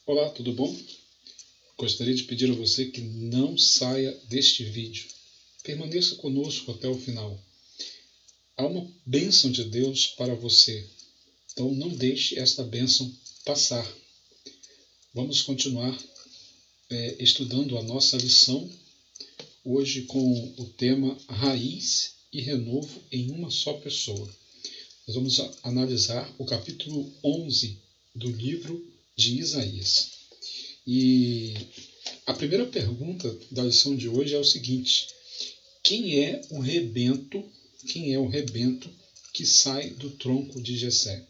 Olá, tudo bom? Gostaria de pedir a você que não saia deste vídeo. Permaneça conosco até o final. Há uma bênção de Deus para você, então não deixe esta bênção passar. Vamos continuar estudando a nossa lição, hoje com o tema Raiz e Renovo em uma só pessoa. Nós vamos analisar o capítulo 11 do livro de Isaías. E a primeira pergunta da lição de hoje é o seguinte: quem é o rebento que sai do tronco de Jessé?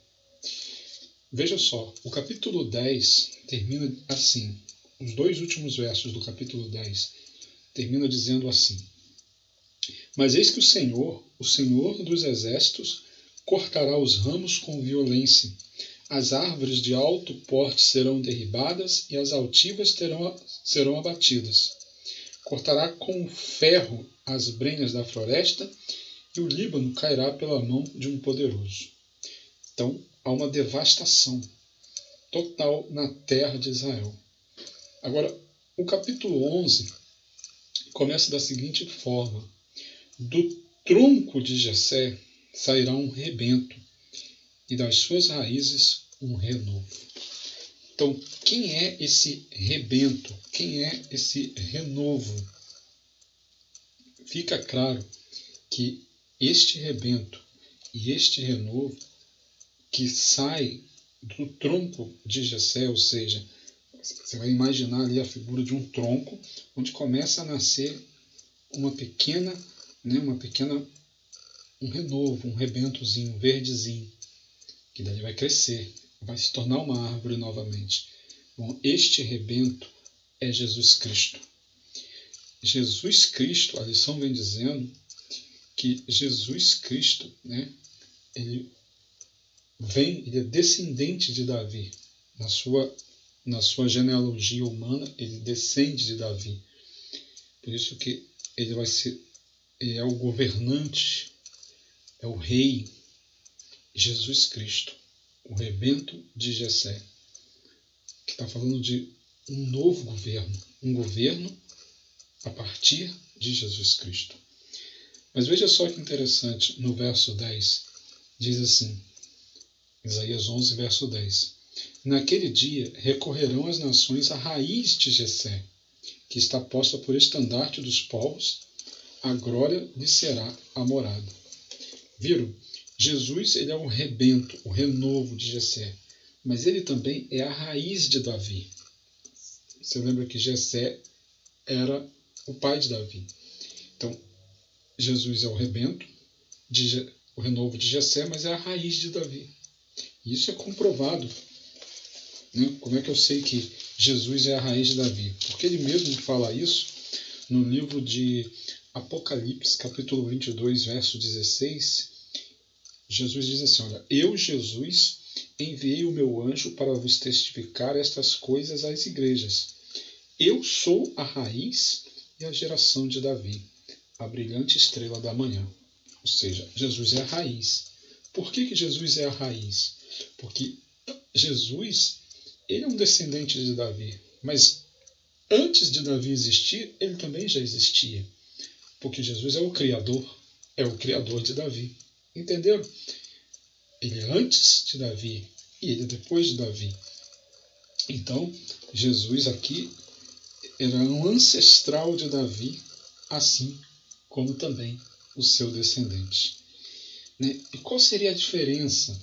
Veja só, o capítulo 10 termina assim. Os dois últimos versos do capítulo 10 termina dizendo assim: Mas eis que o Senhor dos exércitos, cortará os ramos com violência. As árvores de alto porte serão derribadas e as altivas serão abatidas. Cortará com ferro as brenhas da floresta e o Líbano cairá pela mão de um poderoso. Então, há uma devastação total na terra de Israel. Agora, o capítulo 11 começa da seguinte forma: do tronco de Jessé sairá um rebento, e das suas raízes um renovo. Então, quem é esse rebento? Quem é esse renovo? Fica claro que este rebento e este renovo que sai do tronco de Jessé, ou seja, você vai imaginar ali a figura de um tronco onde começa a nascer um renovo, um rebentozinho, um verdezinho, que daí vai crescer, vai se tornar uma árvore novamente. Bom, este rebento é Jesus Cristo. Jesus Cristo, a lição vem dizendo que Jesus Cristo, ele é descendente de Davi. Na sua genealogia humana, ele descende de Davi. Por isso que ele é o governante, é o rei, Jesus Cristo, o rebento de Jessé, que está falando de um novo governo, um governo a partir de Jesus Cristo. Mas veja só que interessante, no verso 10, diz assim, Isaías 11, verso 10, Naquele dia recorrerão as nações à raiz de Jessé, que está posta por estandarte dos povos, a glória lhe será a morada. Viram? Jesus, ele é o rebento, o renovo de Jessé, mas ele também é a raiz de Davi. Você lembra que Jessé era o pai de Davi. Então, Jesus é o rebento, o renovo de Jessé, mas é a raiz de Davi. E isso é comprovado. Como é que eu sei que Jesus é a raiz de Davi? Porque ele mesmo fala isso no livro de Apocalipse, capítulo 22, verso 16. Jesus diz assim, olha, eu, Jesus, enviei o meu anjo para vos testificar estas coisas às igrejas. Eu sou a raiz e a geração de Davi, a brilhante estrela da manhã. Ou seja, Jesus é a raiz. Por que Jesus é a raiz? Porque Jesus, ele é um descendente de Davi, mas antes de Davi existir, ele também já existia. Porque Jesus é o Criador de Davi. Entenderam? Ele é antes de Davi e ele é depois de Davi. Então, Jesus aqui era um ancestral de Davi, assim como também o seu descendente. E qual seria a diferença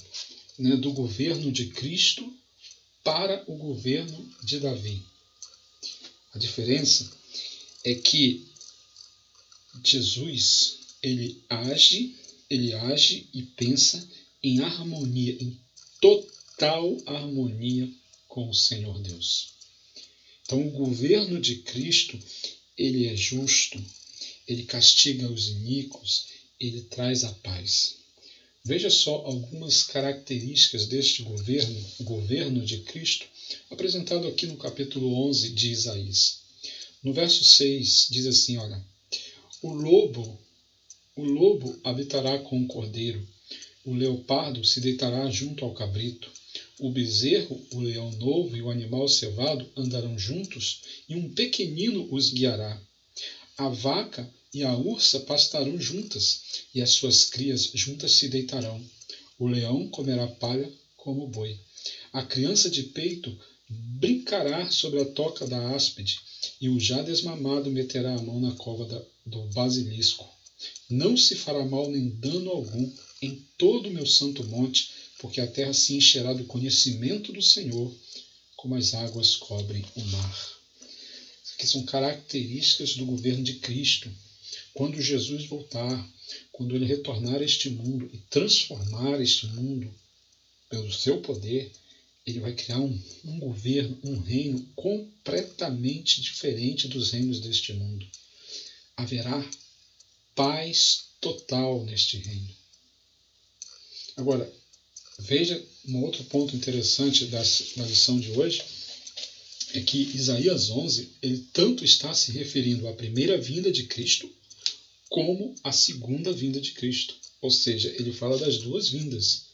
do governo de Cristo para o governo de Davi? A diferença é que Jesus, ele age e pensa em harmonia, em total harmonia com o Senhor Deus. Então, o governo de Cristo, ele é justo, ele castiga os iníquos, ele traz a paz. Veja só algumas características deste governo de Cristo, apresentado aqui no capítulo 11 de Isaías. No verso 6 diz assim, olha, o lobo habitará com o cordeiro, o leopardo se deitará junto ao cabrito, O bezerro, o leão novo e o animal cevado andarão juntos, e um pequenino os guiará. A vaca e a ursa pastarão juntas, e as suas crias juntas se deitarão. O leão comerá palha como o boi. A criança de peito brincará sobre a toca da áspide, e o já desmamado meterá a mão na cova do basilisco. Não se fará mal nem dano algum em todo o meu santo monte, porque a terra se encherá do conhecimento do Senhor, como as águas cobrem o mar. Isso aqui são características do governo de Cristo. Quando Jesus voltar, quando ele retornar a este mundo e transformar este mundo pelo seu poder, ele vai criar um governo, um reino completamente diferente dos reinos deste mundo. Haverá paz total neste reino. Agora, veja um outro ponto interessante da lição de hoje, é que Isaías 11, ele tanto está se referindo à primeira vinda de Cristo, como à segunda vinda de Cristo. Ou seja, ele fala das duas vindas.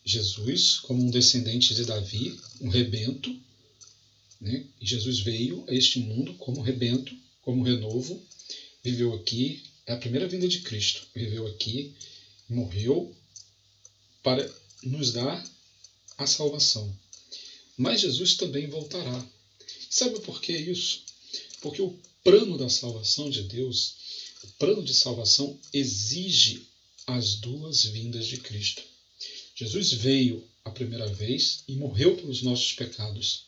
Jesus, como um descendente de Davi, um rebento, né? E Jesus veio a este mundo como rebento, como renovo, viveu aqui, é a primeira vinda de Cristo, viveu aqui, morreu para nos dar a salvação. Mas Jesus também voltará. Sabe por que isso? Porque o plano da salvação de Deus, o plano de salvação exige as duas vindas de Cristo. Jesus veio a primeira vez e morreu pelos nossos pecados.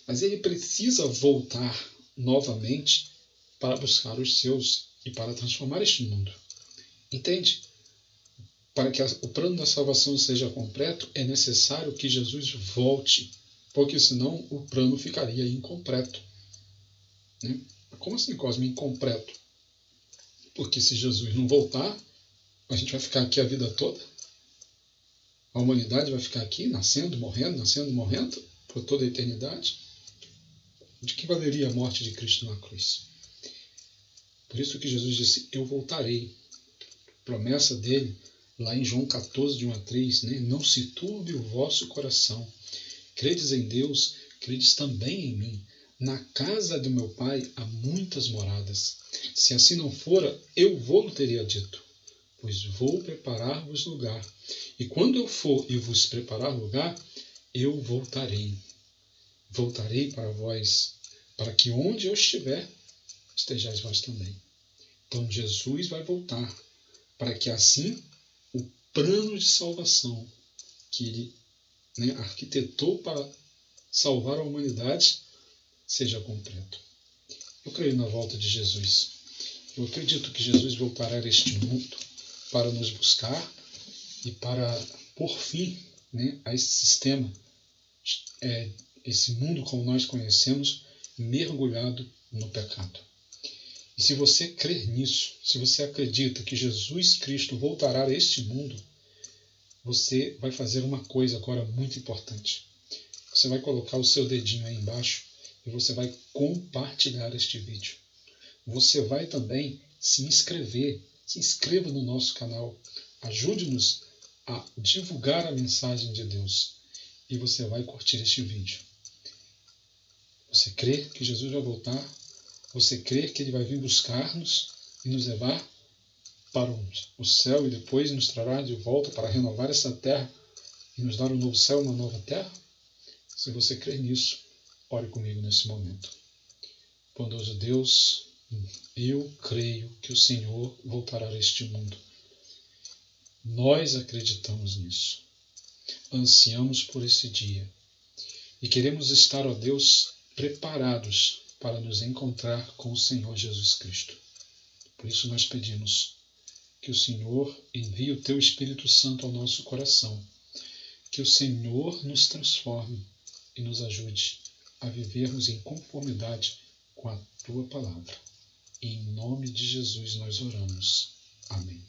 Mas ele precisa voltar novamente para buscar os seus e para transformar este mundo. Entende? Para que o plano da salvação seja completo, é necessário que Jesus volte, porque senão o plano ficaria incompleto. Né? Como assim, Cosme, incompleto? Porque se Jesus não voltar, a gente vai ficar aqui a vida toda? A humanidade vai ficar aqui, nascendo, morrendo, por toda a eternidade? De que valeria a morte de Cristo na cruz? Por isso que Jesus disse, eu voltarei. Promessa dele, lá em João 14, de 1 a 3, né? Não se turbe o vosso coração. Credes em Deus, credes também em mim. Na casa do meu Pai há muitas moradas. Se assim não fora, eu vou-lo teria dito, pois vou preparar-vos lugar. E quando eu for e vos preparar lugar, eu voltarei. Voltarei para vós, para que onde eu estiver, estejais vós também. Então Jesus vai voltar, para que assim o plano de salvação que ele arquitetou para salvar a humanidade seja completo. Eu creio na volta de Jesus. Eu acredito que Jesus voltará a este mundo para nos buscar e para pôr fim, a esse sistema, esse mundo como nós conhecemos, mergulhado no pecado. E se você crer nisso, se você acredita que Jesus Cristo voltará a este mundo, você vai fazer uma coisa agora muito importante. Você vai colocar o seu dedinho aí embaixo e você vai compartilhar este vídeo. Você vai também se inscrever. Se inscreva no nosso canal. Ajude-nos a divulgar a mensagem de Deus. E você vai curtir este vídeo. Você crê que Jesus vai voltar? Você crê que Ele vai vir buscar-nos e nos levar para o céu e depois nos trará de volta para renovar essa terra e nos dar um novo céu e uma nova terra? Se você crê nisso, ore comigo nesse momento. Bondoso Deus, eu creio que o Senhor voltará a este mundo. Nós acreditamos nisso. Ansiamos por esse dia. E queremos estar, ó Deus, preparados para nos encontrar com o Senhor Jesus Cristo. Por isso nós pedimos que o Senhor envie o Teu Espírito Santo ao nosso coração, que o Senhor nos transforme e nos ajude a vivermos em conformidade com a Tua Palavra. Em nome de Jesus nós oramos. Amém.